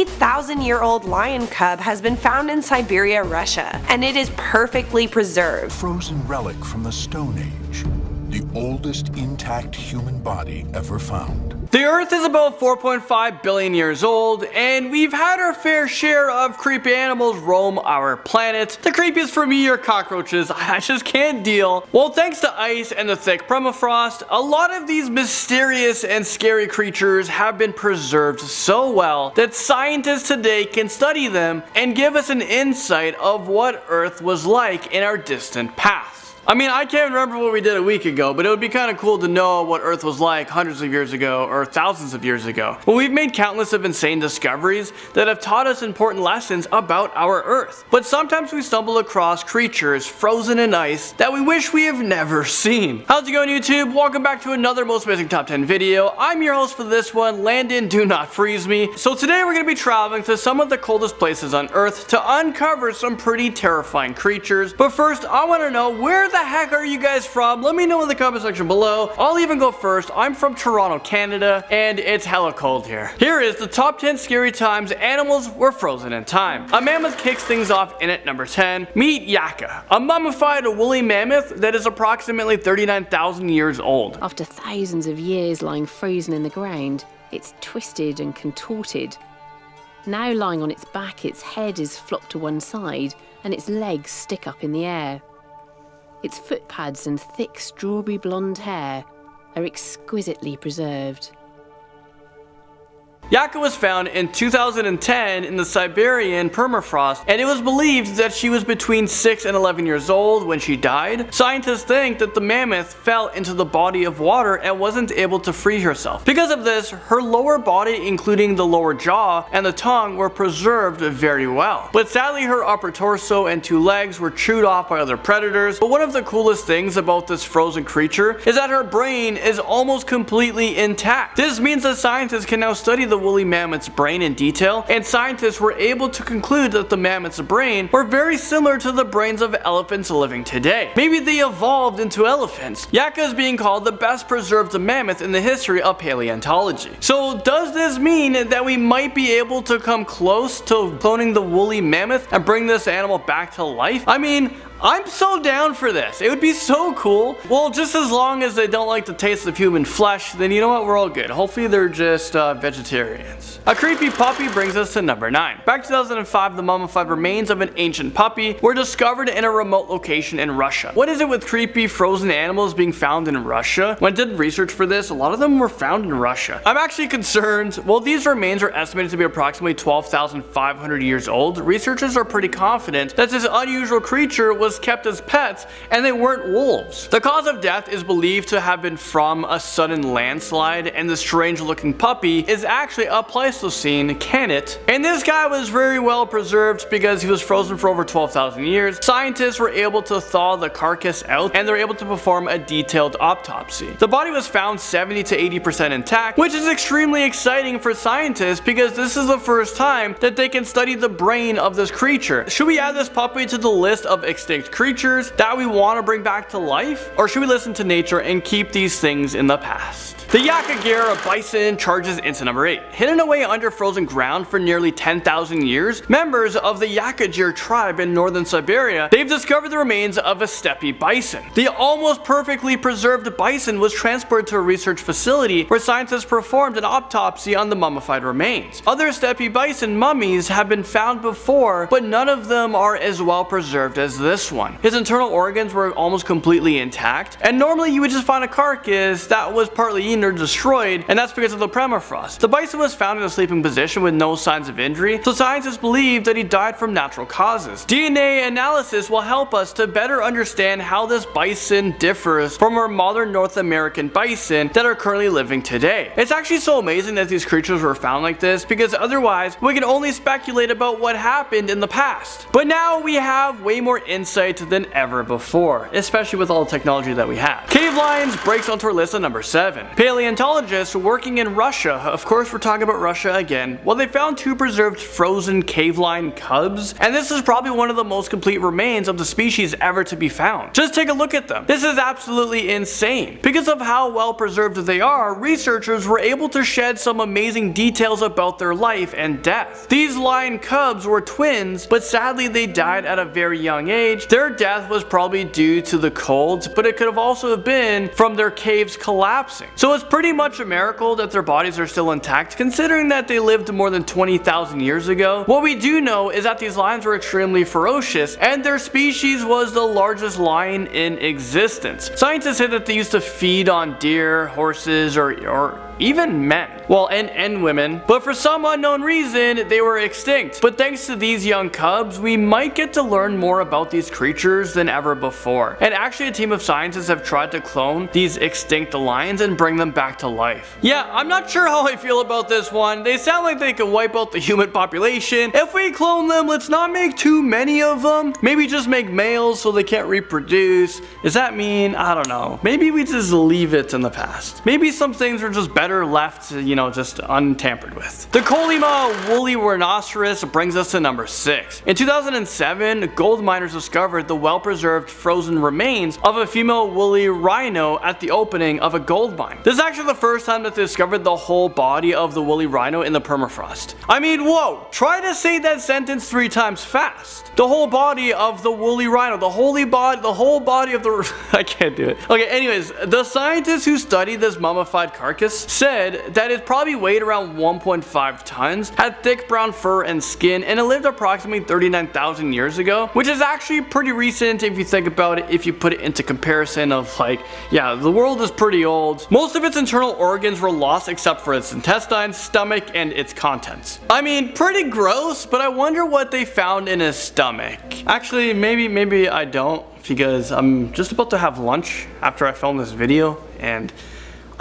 50,000-year-old lion cub has been found in Siberia, Russia, and it is perfectly preserved. Frozen relic from the Stone Age, the oldest intact human body ever found. The Earth is about 4.5 billion years old, and we've had our fair share of creepy animals roam our planet. The creepiest for me are cockroaches. I just can't deal. Well, thanks to ice and the thick permafrost, a lot of these mysterious and scary creatures have been preserved so well that scientists today can study them and give us an insight of what Earth was like in our distant past. I mean, I can't remember what we did a week ago, but it would be kind of cool to know what Earth was like hundreds of years ago or thousands of years ago. Well, we've made countless of insane discoveries that have taught us important lessons about our Earth. But sometimes we stumble across creatures frozen in ice that we wish we have never seen. How's it going, YouTube? Welcome back to another Most Amazing Top 10 video. I'm your host for this one, Landon, do not freeze me. So today we're going to be traveling to some of the coldest places on Earth to uncover some pretty terrifying creatures. But first, I want to know, where the heck are you guys from? Let me know in the comment section below. I'll even go first. I'm from Toronto, Canada, and it's hella cold here. Here is the top 10 scary times animals were frozen in time. A mammoth kicks things off in at number 10. Meet Yaka, a mummified woolly mammoth that is approximately 39,000 years old. After thousands of years lying frozen in the ground, it's twisted and contorted. Now lying on its back, its head is flopped to one side, and its legs stick up in the air. Its foot pads and thick strawberry blonde hair are exquisitely preserved. Yaka was found in 2010 in the Siberian permafrost, and it was believed that she was between 6 and 11 years old when she died. Scientists think that the mammoth fell into the body of water and wasn't able to free herself. Because of this, her lower body, including the lower jaw and the tongue, were preserved very well. But sadly, her upper torso and 2 legs were chewed off by other predators. But one of the coolest things about this frozen creature is that her brain is almost completely intact. This means that scientists can now study the woolly mammoth's brain in detail, and scientists were able to conclude that the mammoth's brain were very similar to the brains of elephants living today. Maybe they evolved into elephants. Yaka is being called the best preserved mammoth in the history of paleontology. So does this mean that we might be able to come close to cloning the woolly mammoth and bring this animal back to life? I mean, I'm so down for this. It would be so cool. Well, just as long as they don't like the taste of human flesh, then you know what, we're all good. Hopefully they're just vegetarians. A creepy puppy brings us to number 9. Back in 2005, the mummified remains of an ancient puppy were discovered in a remote location in Russia. What is it with creepy frozen animals being found in Russia? When I did research for this, a lot of them were found in Russia. I'm actually concerned. Well, these remains are estimated to be approximately 12,500 years old. Researchers are pretty confident that this unusual creature was kept as pets and they weren't wolves. The cause of death is believed to have been from a sudden landslide, and the strange looking puppy is actually a Pleistocene canid. And this guy was very well preserved because he was frozen for over 12,000 years. Scientists were able to thaw the carcass out, and they're able to perform a detailed autopsy. The body was found 70 to 80% intact, which is extremely exciting for scientists because this is the first time that they can study the brain of this creature. Should we add this puppy to the list of extinct creatures that we want to bring back to life? Or should we listen to nature and keep these things in the past? The YUKAGIR, a bison, charges into number 8. Hidden away under frozen ground for nearly 10,000 years, members of the YUKAGIR tribe in northern Siberia, they've discovered the remains of a steppe bison. The almost perfectly preserved bison was transported to a research facility where scientists performed an autopsy on the mummified remains. Other steppe bison mummies have been found before, but none of them are as well preserved as this one. His internal organs were almost completely intact, and normally you would just find a carcass that was partly eaten or destroyed, and that's because of the permafrost. The bison was found in a sleeping position with no signs of injury, so scientists believe that he died from natural causes. DNA analysis will help us to better understand how this bison differs from our modern North American bison that are currently living today. It's actually so amazing that these creatures were found like this, because otherwise we can only speculate about what happened in the past. But now we have way more insight eyesight than ever before, especially with all the technology that we have. Cave lions breaks onto our list at number 7. Paleontologists working in Russia, of course we're talking about Russia again, well they found 2 preserved frozen cave lion cubs, and this is probably one of the most complete remains of the species ever to be found. Just take a look at them. This is absolutely insane. Because of how well preserved they are, researchers were able to shed some amazing details about their life and death. These lion cubs were twins, but sadly they died at a very young age. Their death was probably due to the cold, but it could have also been from their caves collapsing. So it's pretty much a miracle that their bodies are still intact, considering that they lived more than 20,000 years ago. What we do know is that these lions were extremely ferocious, and their species was the largest lion in existence. Scientists say that they used to feed on deer, horses, or even men. Well, and women. But for some unknown reason, they were extinct. But thanks to these young cubs, we might get to learn more about these creatures than ever before. And actually a team of scientists have tried to clone these extinct lions and bring them back to life. Yeah, I'm not sure how I feel about this one. They sound like they could wipe out the human population. If we clone them, let's not make too many of them. Maybe just make males so they can't reproduce. Does that mean? I don't know. Maybe we just leave it in the past. Maybe some things are just better left, you know, just untampered with. The Colima woolly rhinoceros brings us to number 6. In 2007, gold miners discovered the well-preserved frozen remains of a female woolly rhino at the opening of a gold mine. This is actually the first time that they discovered the whole body of the woolly rhino in the permafrost. I mean, whoa, try to say that sentence 3 times fast. The whole body of the woolly rhino, the whole body of the I can't do it. Okay, anyways, the scientists who studied this mummified carcass said that it probably weighed around 1.5 tons, had thick brown fur and skin, and it lived approximately 39,000 years ago, which is actually pretty recent if you think about it, if you put it into comparison of like, yeah, the world is pretty old. Most of its internal organs were lost except for its intestines, stomach, and its contents. I mean, pretty gross, but I wonder what they found in his stomach. Actually, maybe I don't, because I'm just about to have lunch after I film this video, and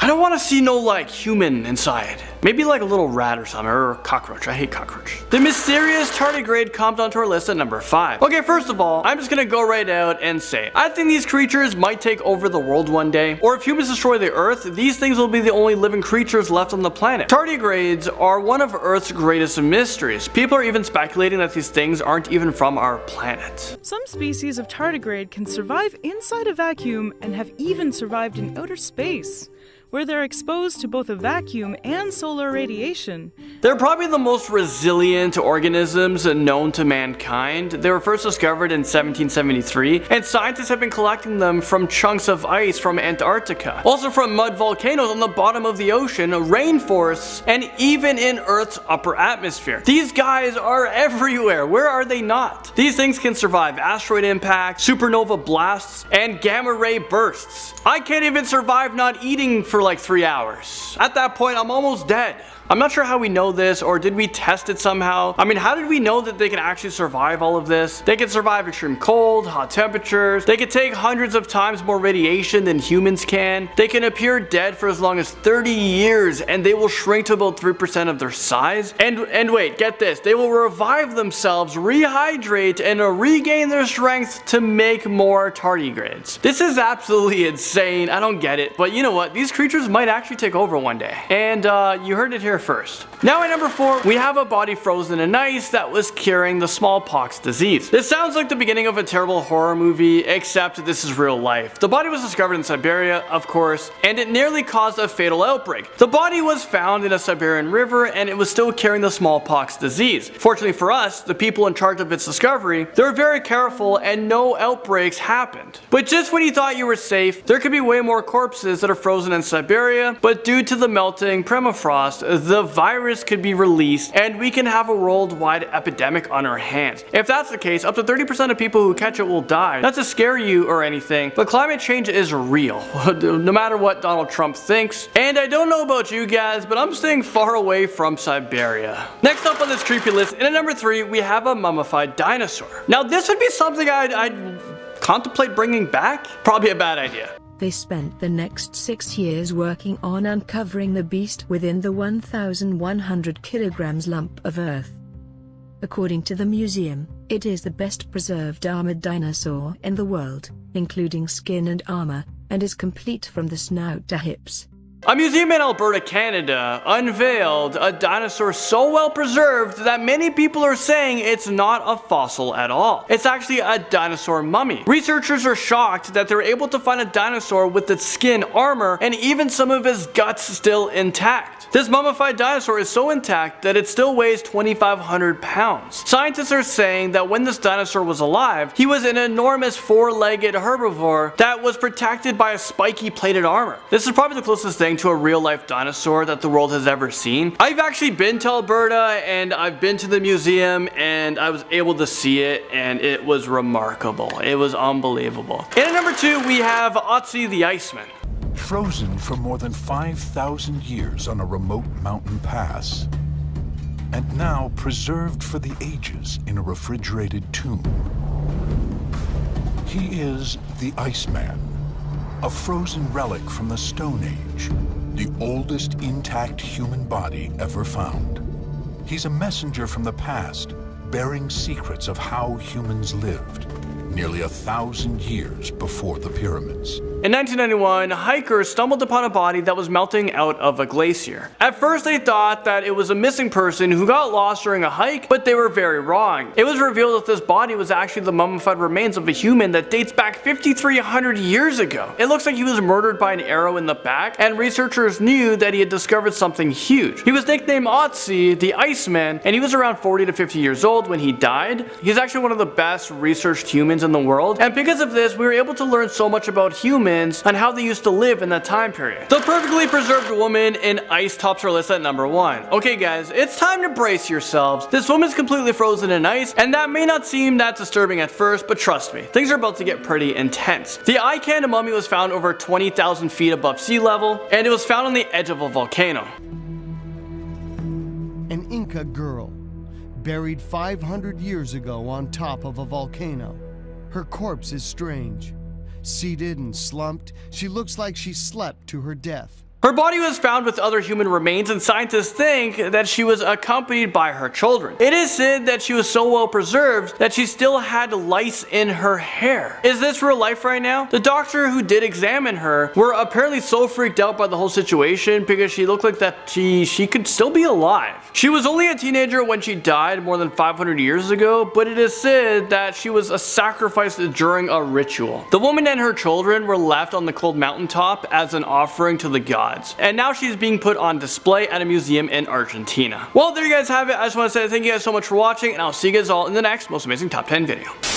I don't want to see no like human inside. Maybe like a little rat or something, or a cockroach. I hate cockroach. The mysterious tardigrade comes onto our list at number 5. Okay, first of all, I'm just gonna go right out and say, I think these creatures might take over the world one day, or if humans destroy the earth, these things will be the only living creatures left on the planet. Tardigrades are one of Earth's greatest mysteries. People are even speculating that these things aren't even from our planet. Some species of tardigrade can survive inside a vacuum and have even survived in outer space, where they're exposed to both a vacuum and solar radiation. They're probably the most resilient organisms known to mankind. They were first discovered in 1773, and scientists have been collecting them from chunks of ice from Antarctica, also from mud volcanoes on the bottom of the ocean, rainforests, and even in Earth's upper atmosphere. These guys are everywhere. Where are they not? These things can survive asteroid impacts, supernova blasts, and gamma ray bursts. I can't even survive not eating for like 3 hours. At that point, I'm almost dead. I'm not sure how we know this, or did we test it somehow? I mean, how did we know that they can actually survive all of this? They can survive extreme cold, hot temperatures. They can take hundreds of times more radiation than humans can. They can appear dead for as long as 30 years, and they will shrink to about 3% of their size. And wait, get this. They will revive themselves, rehydrate, and regain their strength to make more tardigrades. This is absolutely insane. I don't get it. But you know what? These creatures might actually take over one day. And you heard it here first. Now at number 4, we have a body frozen in ice that was curing the smallpox disease. This sounds like the beginning of a terrible horror movie, except this is real life. The body was discovered in Siberia, of course, and it nearly caused a fatal outbreak. The body was found in a Siberian river, and it was still carrying the smallpox disease. Fortunately for us, the people in charge of its discovery, they were very careful and no outbreaks happened. But just when you thought you were safe, there could be way more corpses that are frozen in Siberia, but due to the melting permafrost, the virus could be released and we can have a worldwide epidemic on our hands. If that's the case, up to 30% of people who catch it will die. Not to scare you or anything, but climate change is real, no matter what Donald Trump thinks. And I don't know about you guys, but I'm staying far away from Siberia. Next up on this creepy list, in at number 3, we have a mummified dinosaur. Now this would be something I'd contemplate bringing back. Probably a bad idea. They spent the next 6 years working on uncovering the beast within the 1,100 kilograms lump of earth. According to the museum, it is the best preserved armored dinosaur in the world, including skin and armor, and is complete from the snout to hips. A museum in Alberta, Canada unveiled a dinosaur so well preserved that many people are saying it's not a fossil at all. It's actually a dinosaur mummy. Researchers are shocked that they're able to find a dinosaur with its skin, armor, and even some of his guts still intact. This mummified dinosaur is so intact that it still weighs 2,500 pounds. Scientists are saying that when this dinosaur was alive, he was an enormous four-legged herbivore that was protected by a spiky plated armor. This is probably the closest thing to a real-life dinosaur that the world has ever seen. I've actually been to Alberta and I've been to the museum and I was able to see it and it was remarkable. It was unbelievable. And at number 2 we have Otzi the Iceman. Frozen for more than 5,000 years on a remote mountain pass, and now preserved for the ages in a refrigerated tomb. He is the Iceman, a frozen relic from the Stone Age, the oldest intact human body ever found. He's a messenger from the past, bearing secrets of how humans lived, nearly 1,000 years before the pyramids. In 1991, hikers stumbled upon a body that was melting out of a glacier. At first they thought that it was a missing person who got lost during a hike, but they were very wrong. It was revealed that this body was actually the mummified remains of a human that dates back 5,300 years ago. It looks like he was murdered by an arrow in the back, and researchers knew that he had discovered something huge. He was nicknamed Otzi the Iceman, and he was around 40 to 50 years old when he died. He's actually one of the best researched humans in the world, and because of this we were able to learn so much about humans and how they used to live in that time period. The perfectly preserved woman in ice tops our list at number 1. Okay guys, it's time to brace yourselves. This woman's completely frozen in ice, and that may not seem that disturbing at first, but trust me, things are about to get pretty intense. The ICAN mummy was found over 20,000 feet above sea level, and it was found on the edge of a volcano. An Inca girl, buried 500 years ago on top of a volcano. Her corpse is strange. Seated and slumped, she looks like she slept to her death. Her body was found with other human remains, and scientists think that she was accompanied by her children. It is said that she was so well preserved that she still had lice in her hair. Is this real life right now? The doctor who did examine her were apparently so freaked out by the whole situation because she looked like that she could still be alive. She was only a teenager when she died more than 500 years ago, but it is said that she was a sacrifice during a ritual. The woman and her children were left on the cold mountaintop as an offering to the gods. And now she's being put on display at a museum in Argentina. Well, there you guys have it. I just want to say thank you guys so much for watching, and I'll see you guys all in the next most amazing top 10 video.